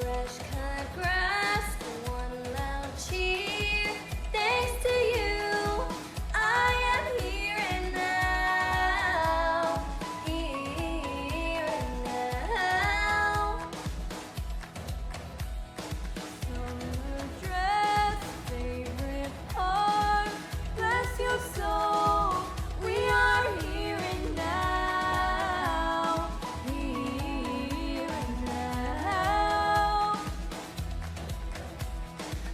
fresh cut grass, one loud cheer. Thanks to you, I am here and now. Here and now. Summer dress, favorite part. Bless your soul. We are here and now. Here and now.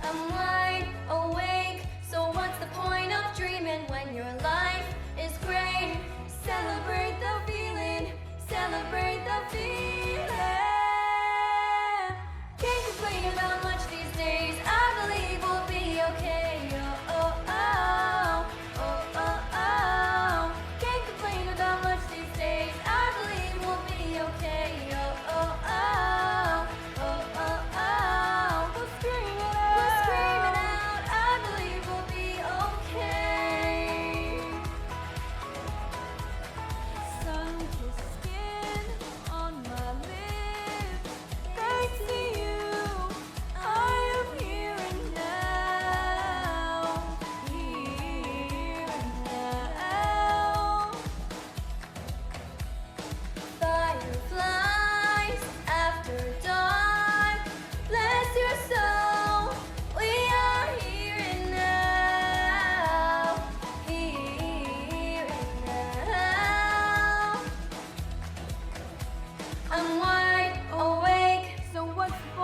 I'm wide awake, so what's the point of dreaming when your life is great? Celebrate the feeling, celebrate the feeling. Can't complain about much these days, I believe we'll be okay. Oh, oh, oh, oh, oh, oh. Can't complain about much these days, I believe we'll be okay. Oh, oh, oh, oh, oh, oh. We'll scream it out. We'll scream it out. I believe we'll be okay. Sun-kissed skin on my lips. Thanks to you, I am here and now. Here and now. Fireflies after dark. Bless your soul. We are here and now. Here and now. I'm wide awake. So what's the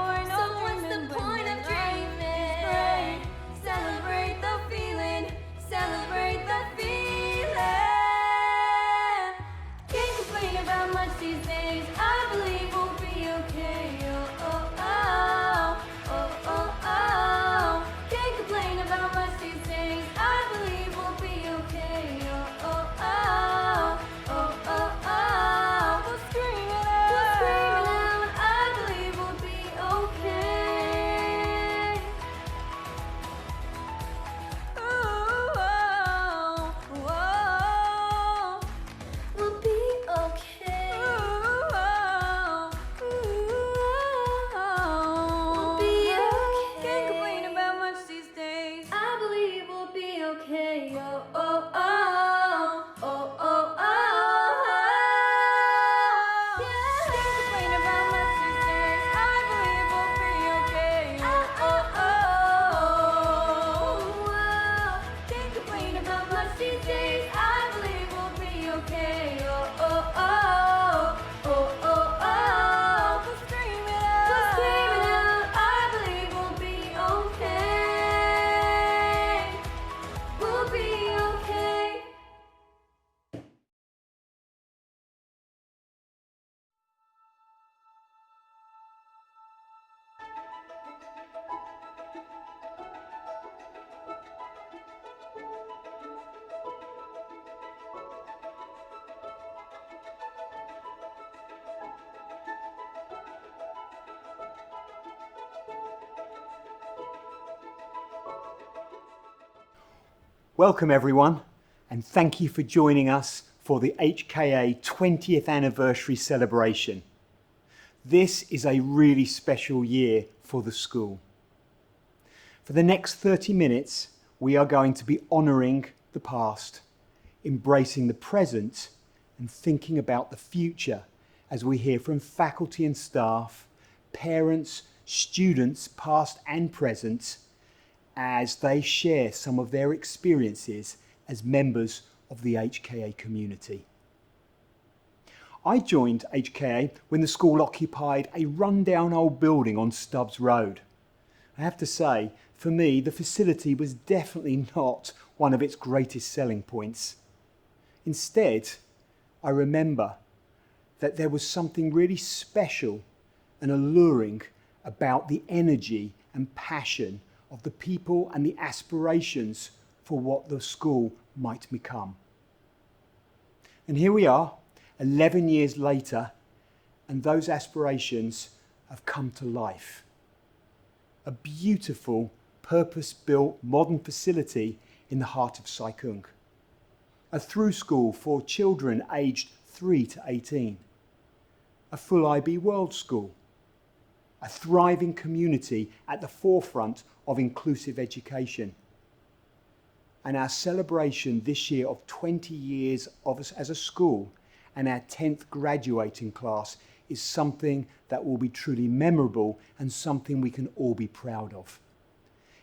point of dreaming? Celebrate the feeling. Celebrate the feeling. Can't complain about much these days. I believe we'll be okay. Oh, oh, oh. Oh, oh, oh. Can't complain about much these days. I believe we'll be okay. Oh, oh, oh. Oh, oh, oh. We'll scream it out. We'll scream it out. I believe we'll be okay. Ooh, oh, oh. We'll be okay. Ooh, oh, we'll be okay. Can't complain about much these days. I believe we'll be okay. Oh, oh, oh, oh, oh, oh. Yeah. Can't complain about much these days. I believe we'll be okay. Oh, oh, oh. Can't complain about much these days. I believe we'll be okay. Oh, oh, oh. Oh, oh, oh. We'll scream it out. We'll scream it out. I believe we'll be okay. We'll be okay. Welcome everyone, and thank you for joining us for the HKA 20th anniversary celebration. This is a really special year for the school. For the next 30 minutes, we are going to be honouring the past, embracing the present, and thinking about the future as we hear from faculty and staff, parents, students past and present, as they share some of their experiences as members of the HKA community. I joined HKA when the school occupied a rundown old building on Stubbs Road. I have to say, for me, the facility was definitely not one of its greatest selling points. Instead, I remember that there was something really special and alluring about the energy and passion of the people and the aspirations for what the school might become. And here we are, 11 years later, and those aspirations have come to life. A beautiful, purpose-built modern facility in the heart of Sai Kung. A through school for children aged 3 to 18. A full IB World School. a thriving community at the forefront of inclusive education. And our celebration this year of 20 years of us as a school and our 10th graduating class is something that will be truly memorable and something we can all be proud of.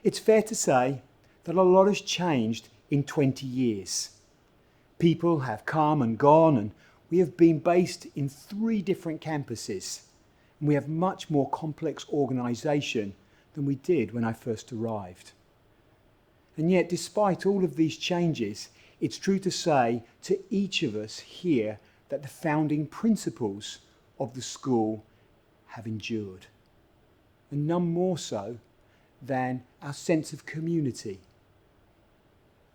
It's fair to say that a lot has changed in 20 years. People have come and gone, and we have been based in 3 different campuses. And we have much more complex organisation than we did when I first arrived. And yet, despite all of these changes, it's true to say to each of us here that the founding principles of the school have endured. And none more so than our sense of community,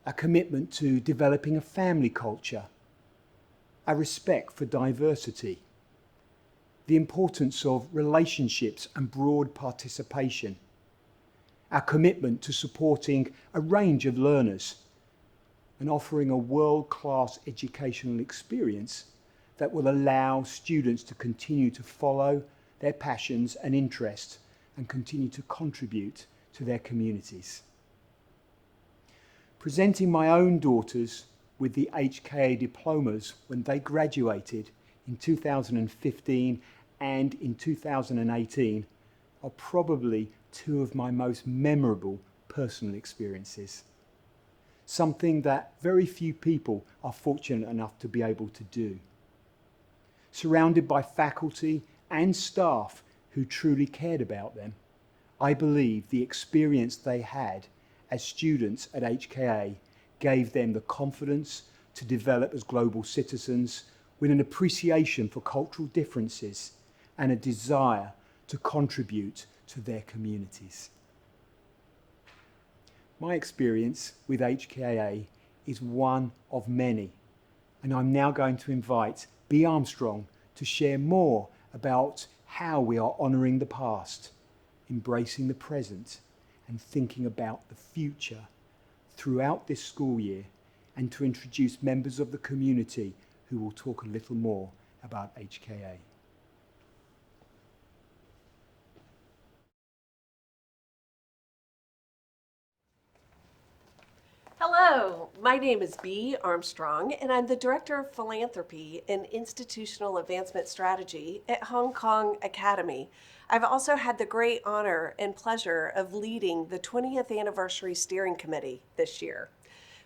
our commitment to developing a family culture, our respect for diversity, the importance of relationships and broad participation, our commitment to supporting a range of learners and offering a world-class educational experience that will allow students to continue to follow their passions and interests and continue to contribute to their communities. Presenting my own daughters with the HKA diplomas when they graduated in 2015 and in 2018 are probably 2 of my most memorable personal experiences. Something that very few people are fortunate enough to be able to do. Surrounded by faculty and staff who truly cared about them, I believe the experience they had as students at HKA gave them the confidence to develop as global citizens with an appreciation for cultural differences and a desire to contribute to their communities. My experience with HKA is one of many, and I'm now going to invite B. Armstrong to share more about how we are honouring the past, embracing the present, and thinking about the future throughout this school year, and to introduce members of the community who will talk a little more about HKA. Hello, my name is Bea Armstrong, and I'm the Director of Philanthropy and Institutional Advancement Strategy at Hong Kong Academy. I've also had the great honor and pleasure of leading the 20th Anniversary Steering Committee this year.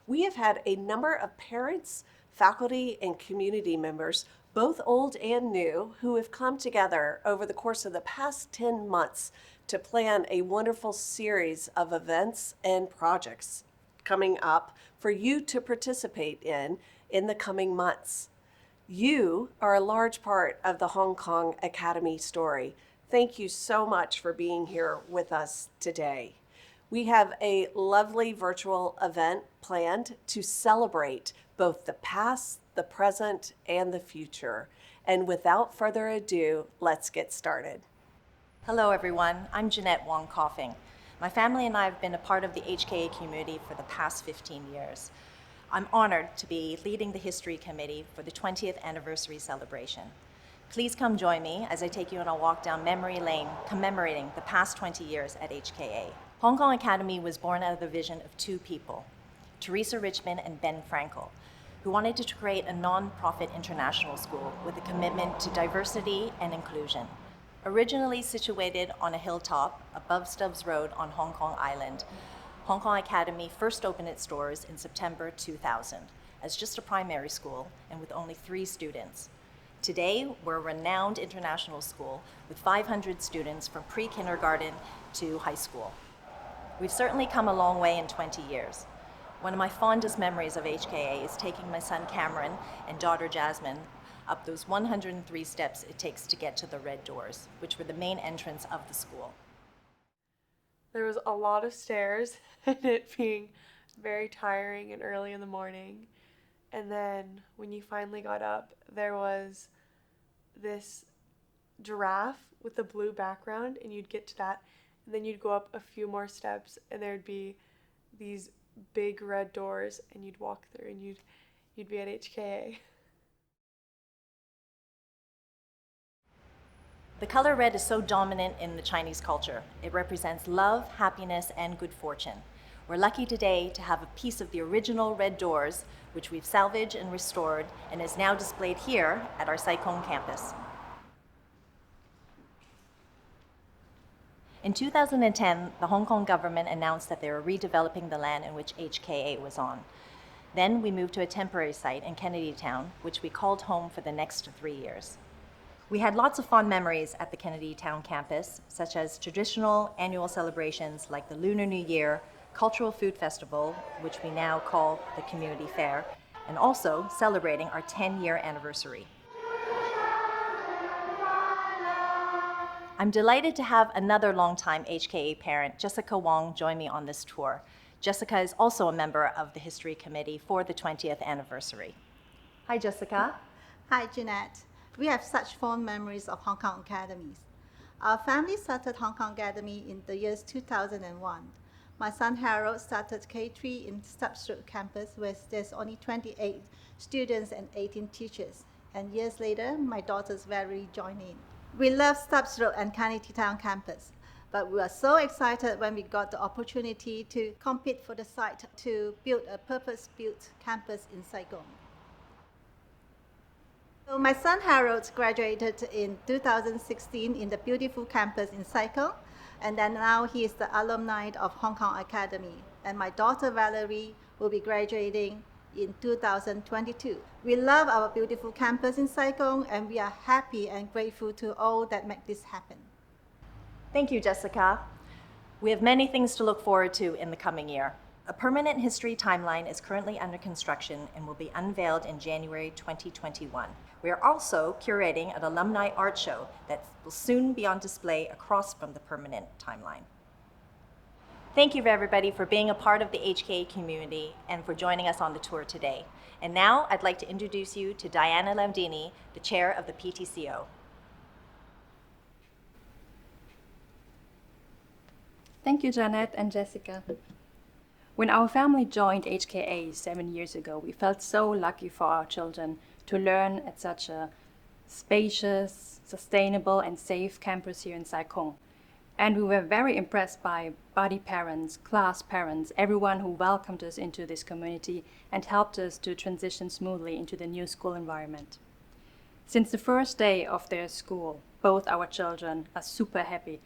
We have had a number of parents, faculty, and community members, both old and new, who have come together over the course of the past 10 months to plan a wonderful series of events and projects coming up for you to participate in the coming months. You are a large part of the Hong Kong Academy story. Thank you so much for being here with us today. We have a lovely virtual event planned to celebrate both the past, the present, and the future. And without further ado, let's get started. Hello everyone, I'm Jeanette Wong Coughing. My family and I have been a part of the HKA community for the past 15 years. I'm honored to be leading the History Committee for the 20th anniversary celebration. Please come join me as I take you on a walk down memory lane commemorating the past 20 years at HKA. Hong Kong Academy was born out of the vision of 2 people, Teresa Richmond and Ben Frankel, who wanted to create a non-profit international school with a commitment to diversity and inclusion. Originally situated on a hilltop above Stubbs Road on Hong Kong Island, Hong Kong Academy first opened its doors in September 2000 as just a primary school and with only 3 students. Today, we're a renowned international school with 500 students from pre-kindergarten to high school. We've certainly come a long way in 20 years. One of my fondest memories of HKA is taking my son Cameron and daughter Jasmine up those 103 steps it takes to get to the red doors, which were the main entrance of the school. There was a lot of stairs and it being very tiring and early in the morning. And then when you finally got up, there was this giraffe with a blue background, and you'd get to that, and then you'd go up a few more steps and there'd be these big red doors, and you'd walk through and you'd be at HKA. The color red is so dominant in the Chinese culture. It represents love, happiness, and good fortune. We're lucky today to have a piece of the original red doors, which we've salvaged and restored, and is now displayed here at our Sai Kung campus. In 2010, the Hong Kong government announced that they were redeveloping the land in which HKA was on. Then we moved to a temporary site in Kennedy Town, which we called home for the next 3 years. We had lots of fond memories at the Kennedy Town campus, such as traditional annual celebrations like the Lunar New Year, Cultural Food Festival, which we now call the Community Fair, and also celebrating our 10-year anniversary. I'm delighted to have another longtime HKA parent, Jessica Wong, join me on this tour. Jessica is also a member of the History Committee for the 20th anniversary. Hi, Jessica. Hi, Jeanette. We have such fond memories of Hong Kong academies. Our family started Hong Kong Academy in the years 2001. My son Harold started K3 in Stubbs Road campus, where there's only 28 students and 18 teachers. And years later, my daughters Valerie joined in. We love Stubbs Road and Kennedy Town campus, but we were so excited when we got the opportunity to compete for the site to build a purpose-built campus in Sai Kung. So my son Harold graduated in 2016 in the beautiful campus in Sai Kung, and then now he is the alumni of Hong Kong Academy. And my daughter Valerie will be graduating in 2022. We love our beautiful campus in Sai Kung, and we are happy and grateful to all that make this happen. Thank you, Jessica. We have many things to look forward to in the coming year. A permanent history timeline is currently under construction and will be unveiled in January 2021. We are also curating an alumni art show that will soon be on display across from the permanent timeline. Thank you, everybody, for being a part of the HKA community and for joining us on the tour today. And now I'd like to introduce you to Diana Landini, the chair of the PTCO. Thank you, Janet and Jessica. When our family joined HKA 7 years ago, we felt so lucky for our children to learn at such a spacious, sustainable, and safe campus here in Sai Kung. And we were very impressed by buddy parents, class parents, everyone who welcomed us into this community and helped us to transition smoothly into the new school environment. Since the first day of their school, both our children are super happy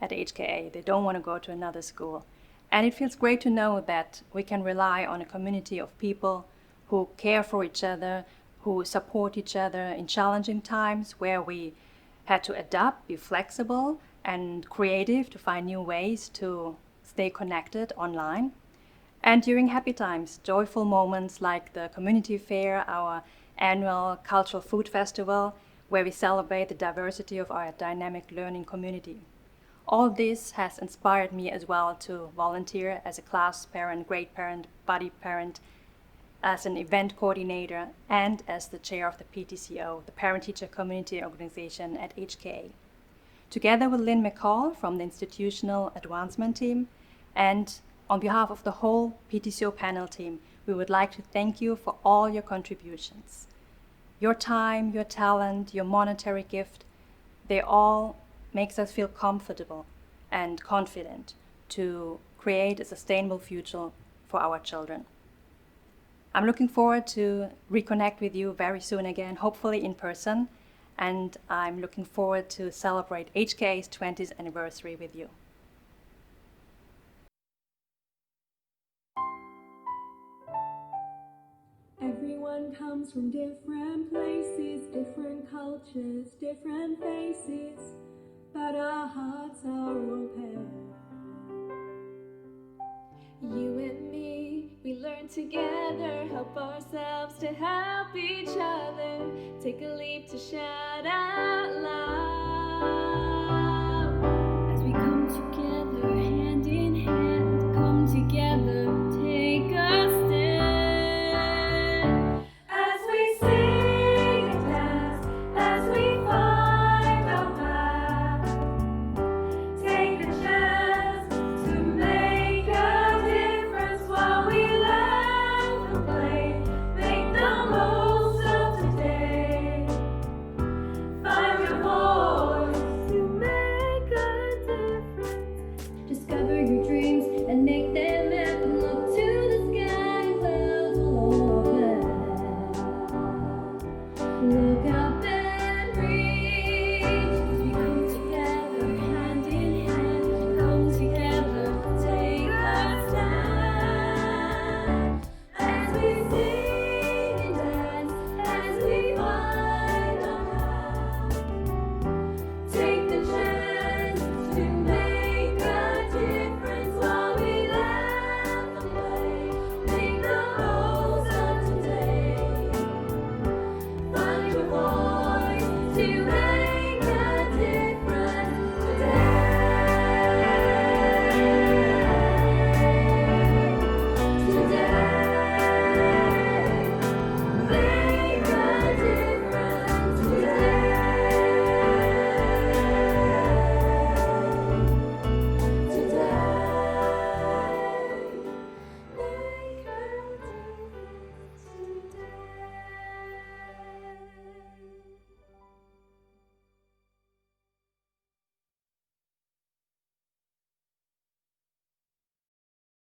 at HKA. They don't want to go to another school. And it feels great to know that we can rely on a community of people who care for each other, who support each other in challenging times where we had to adapt, be flexible, and creative to find new ways to stay connected online. And during happy times, joyful moments like the community fair, our annual cultural food festival, where we celebrate the diversity of our dynamic learning community. All this has inspired me as well to volunteer as a class parent, grade parent, buddy parent, as an event coordinator, and as the chair of the PTCO, the Parent-Teacher Community Organization at HKA. Together with Lynn McCall from the Institutional Advancement Team, and on behalf of the whole PTCO panel team, we would like to thank you for all your contributions. Your time, your talent, your monetary gift, they all makes us feel comfortable and confident to create a sustainable future for our children. I'm looking forward to reconnect with you very soon again, hopefully in person, and I'm looking forward to celebrate HKA's 20th anniversary with you. Everyone comes from different places, different cultures, different faces, but our hearts are open. You and me, we learn together, help ourselves to help each other, take a leap to shout out loud. As we come together, hand in hand, come together, take a stand. As we sing and dance, as we find our path, take a chance to make a difference while we laugh and play. Make the most of today. Find your voice,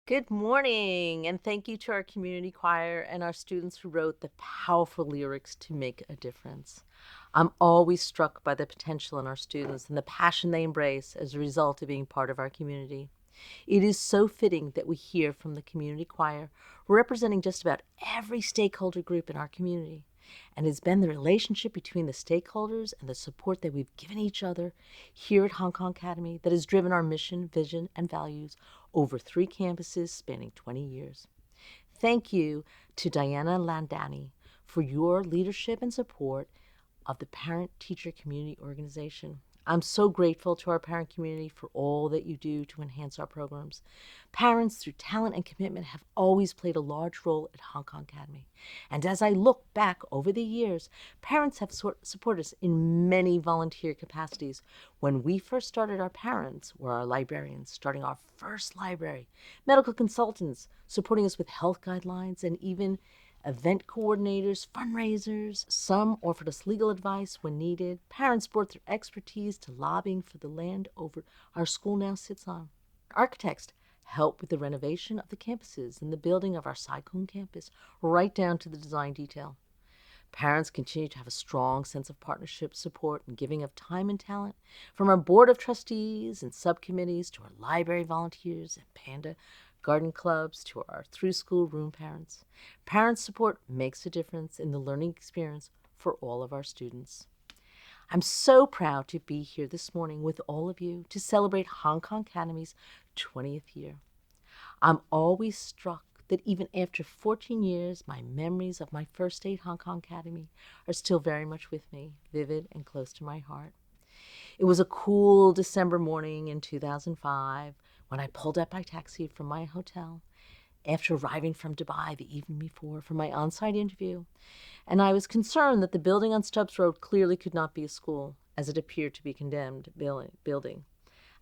Good morning, and thank you to our community choir and our students who wrote the powerful lyrics to make a difference. I'm always struck by the potential in our students and the passion they embrace as a result of being part of our community. It is so fitting that we hear from the community choir, representing just about every stakeholder group in our community. And it's been the relationship between the stakeholders and the support that we've given each other here at Hong Kong Academy that has driven our mission, vision, and values over 3 campuses spanning 20 years. Thank you to Diana Landani for your leadership and support of the Parent-Teacher Community Organization. I'm so grateful to our parent community for all that you do to enhance our programs. Parents, through talent and commitment, have always played a large role at Hong Kong Academy. And as I look back over the years, parents have supported us in many volunteer capacities. When we first started, our parents were our librarians, starting our first library, medical consultants, supporting us with health guidelines, and even event coordinators, fundraisers. Some offered us legal advice when needed. Parents brought their expertise to lobbying for the land over our school now sits on. Architects helped with the renovation of the campuses and the building of our Sai Kung campus, right down to the design detail. Parents continue to have a strong sense of partnership, support, and giving of time and talent, from our board of trustees and subcommittees to our library volunteers and Panda garden clubs to our through-school room parents. Parent support makes a difference in the learning experience for all of our students. I'm so proud to be here this morning with all of you to celebrate Hong Kong Academy's 20th year. I'm always struck that even after 14 years, my memories of my first day at Hong Kong Academy are still very much with me, vivid and close to my heart. It was a cool December morning in 2005 when I pulled up by taxi from my hotel after arriving from Dubai the evening before for my on-site interview, and I was concerned that the building on Stubbs Road clearly could not be a school, as it appeared to be a condemned building.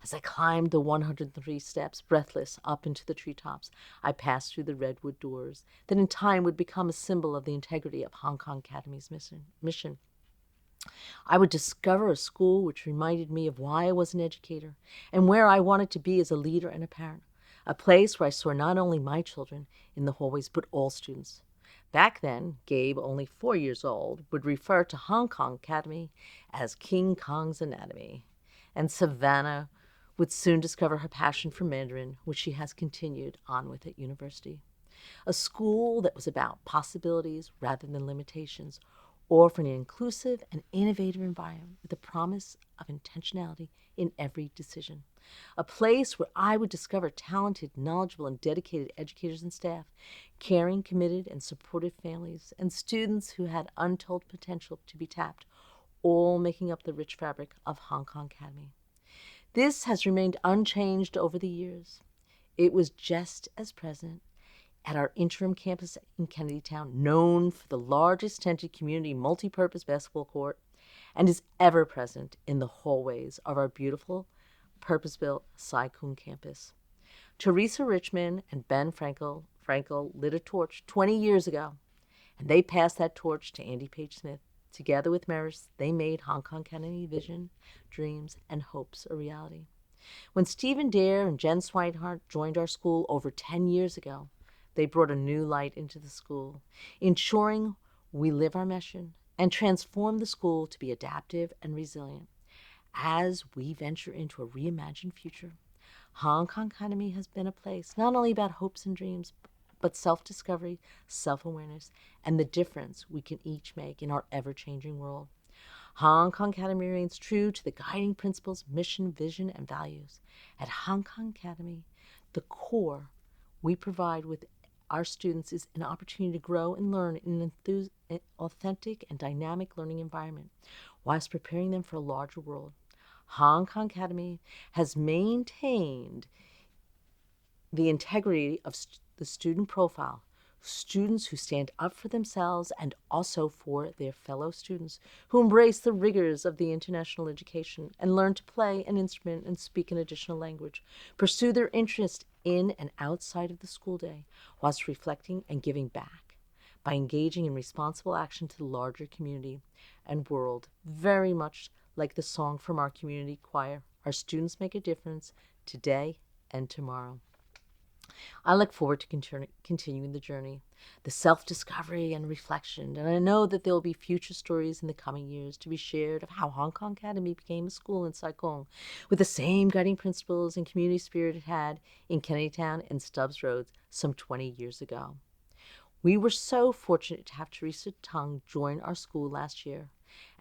As I climbed the 103 steps, breathless, up into the treetops, I passed through the redwood doors that in time would become a symbol of the integrity of Hong Kong Academy's mission. I would discover a school which reminded me of why I was an educator and where I wanted to be as a leader and a parent, a place where I saw not only my children in the hallways, but all students. Back then, Gabe, only 4 years old, would refer to Hong Kong Academy as King Kong's Anatomy, and Savannah would soon discover her passion for Mandarin, which she has continued on with at university. A school that was about possibilities rather than limitations, offering an inclusive and innovative environment with a promise of intentionality in every decision. A place where I would discover talented, knowledgeable, and dedicated educators and staff, caring, committed, and supportive families, and students who had untold potential to be tapped, all making up the rich fabric of Hong Kong Academy. This has remained unchanged over the years. It was just as present at our interim campus in Kennedy Town, known for the largest tented community multi-purpose basketball court, and is ever present in the hallways of our beautiful, purpose-built Sai Kung campus. Teresa Richmond and Ben Frankel lit a torch 20 years ago, and they passed that torch to Andy Page Smith. Together with Maris, they made Hong Kong Academy vision, dreams, and hopes a reality. When Stephen Dare and Jen Swinehart joined our school over 10 years ago, they brought a new light into the school, ensuring we live our mission and transform the school to be adaptive and resilient. As we venture into a reimagined future, Hong Kong Academy has been a place not only about hopes and dreams, but self-discovery, self-awareness, and the difference we can each make in our ever-changing world. Hong Kong Academy remains true to the guiding principles, mission, vision, and values. At Hong Kong Academy, the core we provide with our students is an opportunity to grow and learn in an authentic and dynamic learning environment, whilst preparing them for a larger world. Hong Kong Academy has maintained the integrity of the student profile, students who stand up for themselves and also for their fellow students, who embrace the rigors of the international education and learn to play an instrument and speak an additional language, pursue their interest in and outside of the school day, whilst reflecting and giving back by engaging in responsible action to the larger community and world, very much like the song from our community choir, our students make a difference today and tomorrow. I look forward to continuing the journey, the self-discovery and reflection, and I know that there will be future stories in the coming years to be shared of how Hong Kong Academy became a school in Sai Kung with the same guiding principles and community spirit it had in Kennedytown and Stubbs Roads some 20 years ago. We were so fortunate to have Teresa Tung join our school last year,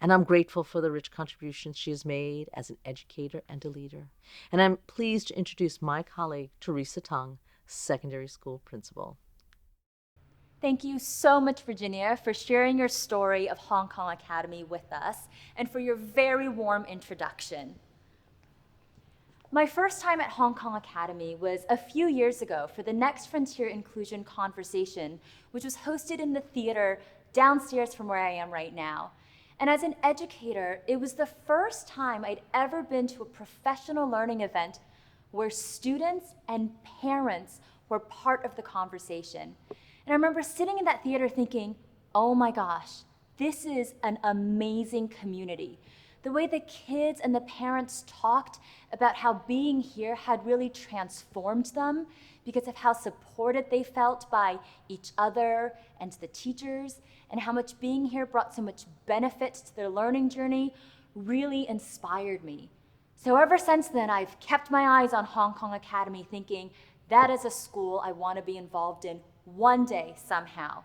and I'm grateful for the rich contributions she has made as an educator and a leader. And I'm pleased to introduce my colleague, Teresa Tung, secondary school principal. Thank you so much, Virginia, for sharing your story of Hong Kong Academy with us and for your very warm introduction. My first time at Hong Kong Academy was a few years ago for the Next Frontier Inclusion Conversation, which was hosted in the theater downstairs from where I am right now. And as an educator, it was the first time I'd ever been to a professional learning event where students and parents were part of the conversation. And I remember sitting in that theater thinking, oh my gosh, this is an amazing community. The way the kids and the parents talked about how being here had really transformed them because of how supported they felt by each other and the teachers, and how much being here brought so much benefit to their learning journey really inspired me. So ever since then, I've kept my eyes on Hong Kong Academy thinking that is a school I want to be involved in one day somehow.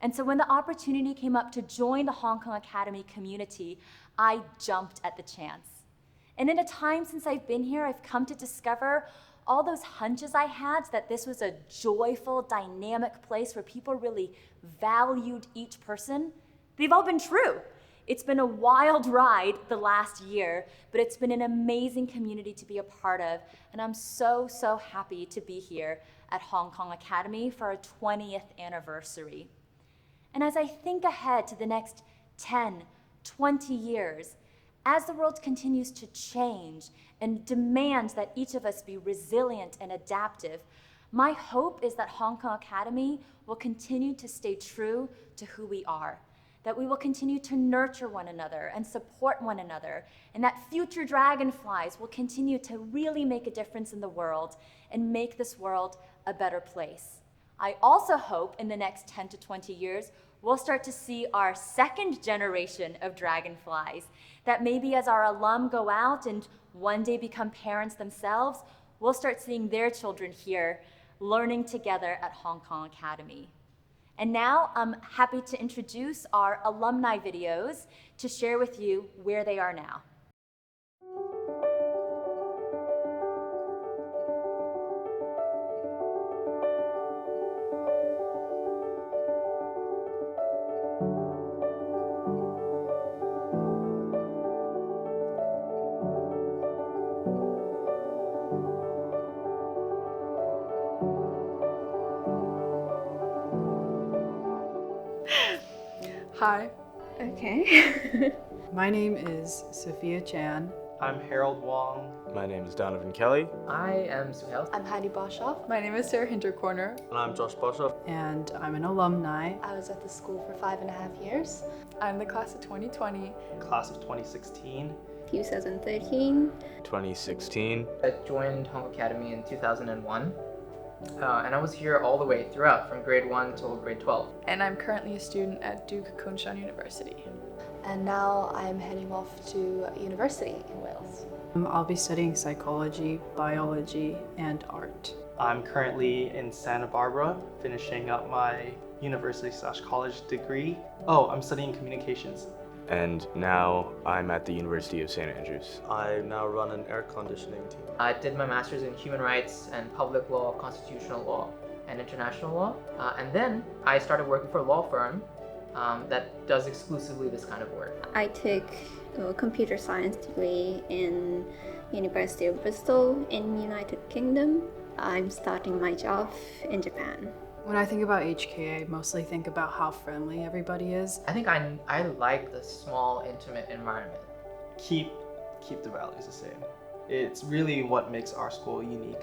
And so when the opportunity came up to join the Hong Kong Academy community, I jumped at the chance. And in a time since I've been here, I've come to discover all those hunches I had that this was a joyful, dynamic place where people really valued each person. They've all been true. It's been a wild ride the last year, but it's been an amazing community to be a part of. And I'm so, so happy to be here at Hong Kong Academy for our 20th anniversary. And as I think ahead to the next 10, 20 years, as the world continues to change and demands that each of us be resilient and adaptive, my hope is that Hong Kong Academy will continue to stay true to who we are, that we will continue to nurture one another and support one another, and that future dragonflies will continue to really make a difference in the world and make this world a better place. I also hope in the next 10 to 20 years, we'll start to see our second generation of dragonflies, that maybe as our alum go out and one day become parents themselves, we'll start seeing their children here learning together at Hong Kong Academy. And now I'm happy to introduce our alumni videos to share with you where they are now. Hi, Okay. my name is Sophia Chan. I'm Harold Wong. My name is Donovan Kelly. I am Suhail. I'm Heidi Boshoff. My name is Sarah Hintercorner. And I'm Josh Boshoff. And I'm an alumni. I was at the school for 5.5 years. I'm the class of 2020. Class of 2016. 2013. 2016. I joined Hong Kong Academy in 2001. And I was here all the way throughout, from grade 1 till grade 12. And I'm currently a student at Duke Kunshan University. And now I'm heading off to university in Wales. I'll be studying psychology, biology, and art. I'm currently in Santa Barbara, finishing up my university/college degree. Oh, I'm studying communications. And now I'm at the University of St. Andrews. I now run an air conditioning team. I did my master's in human rights and public law, constitutional law, and international law. And then I started working for a law firm that does exclusively this kind of work. I took a computer science degree in University of Bristol in United Kingdom. I'm starting my job in Japan. When I think about HKA, I mostly think about how friendly everybody is. I think I like the small, intimate environment. Keep the values the same. It's really what makes our school unique.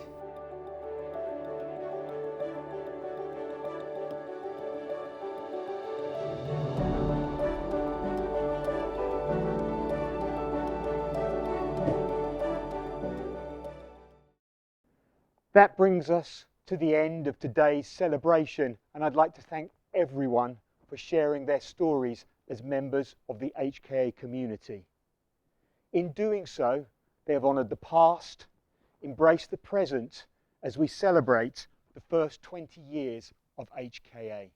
That brings us to the end of today's celebration, and I'd like to thank everyone for sharing their stories as members of the HKA community. In doing so, they have honoured the past, embraced the present as we celebrate the first 20 years of HKA.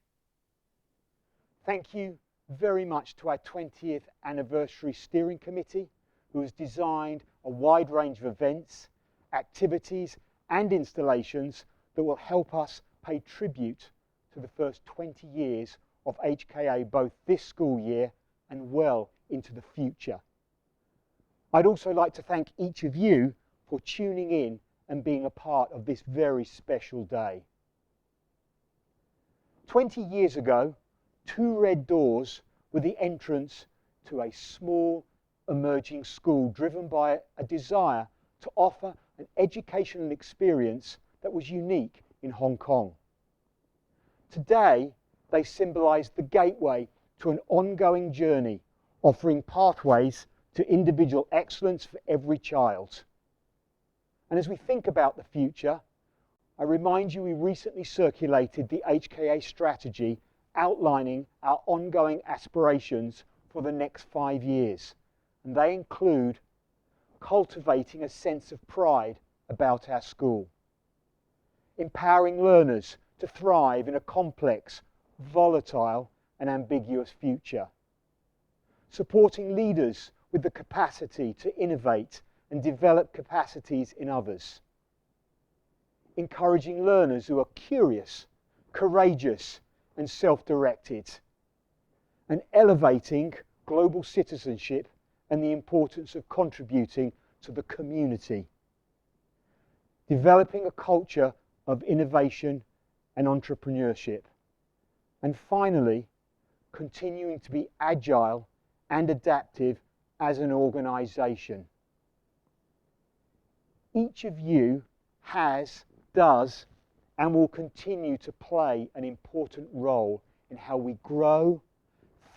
Thank you very much to our 20th anniversary steering committee, who has designed a wide range of events, activities and installations that will help us pay tribute to the first 20 years of HKA both this school year and well into the future. I'd also like to thank each of you for tuning in and being a part of this very special day. 20 years ago, 2 red doors were the entrance to a small emerging school driven by a desire to offer an educational experience that was unique in Hong Kong. Today, they symbolise the gateway to an ongoing journey, offering pathways to individual excellence for every child. And as we think about the future, I remind you we recently circulated the HKA strategy outlining our ongoing aspirations for the next 5 years. And they include cultivating a sense of pride about our school, empowering learners to thrive in a complex, volatile and ambiguous future, supporting leaders with the capacity to innovate and develop capacities in others, encouraging learners who are curious, courageous and self-directed, and elevating global citizenship and the importance of contributing to the community, developing a culture of innovation and entrepreneurship, and finally, continuing to be agile and adaptive as an organisation. Each of you has, does, and will continue to play an important role in how we grow,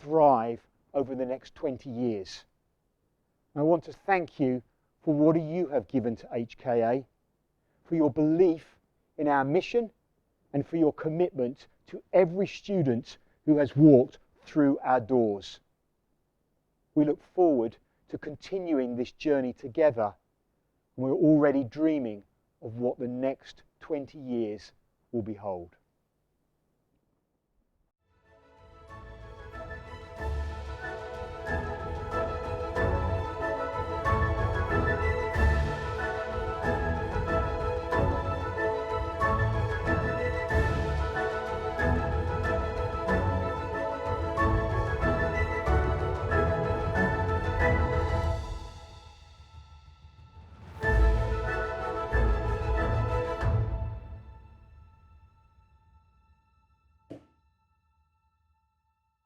thrive over the next 20 years. I want to thank you for what you have given to HKA, for your belief in our mission, and for your commitment to every student who has walked through our doors. We look forward to continuing this journey together, and we're already dreaming of what the next 20 years will behold.